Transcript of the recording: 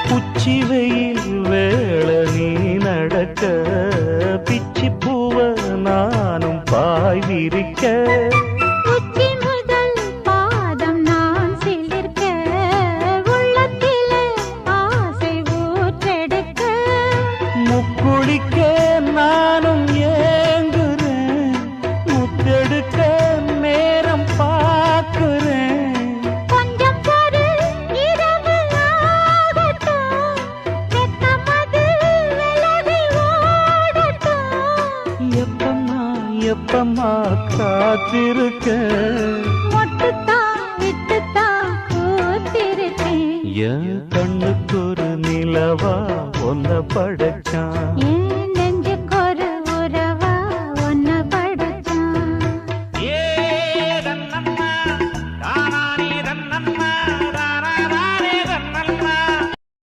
உச்சி வெயில் வேள நீ நடக்க பிச்சி பூவ நானும் பாய் விரிக்க உச்சி முதல் பாதம் நான் சிலிர்க்க உள்ளத்திலே ஆசை ஊற்றெடுக்க முக்குளிக்க நானும் ஏங்குறேன் முத்தெடுக்க நேரம் பார்க்கிறேன் கொஞ்சம் பொறு இரவு ஆகட்டும் வெக்கமது விலகி ஓடட்டும் எப்பம்மா எப்பம்மா காத்திருக்க மொட்டுத்தான் விட்டுத்தான் பூத்திருக்கேன் என் கண்ணுக்கு ஒரு நிலவா ஒன்ன படைச்சான் ஏன்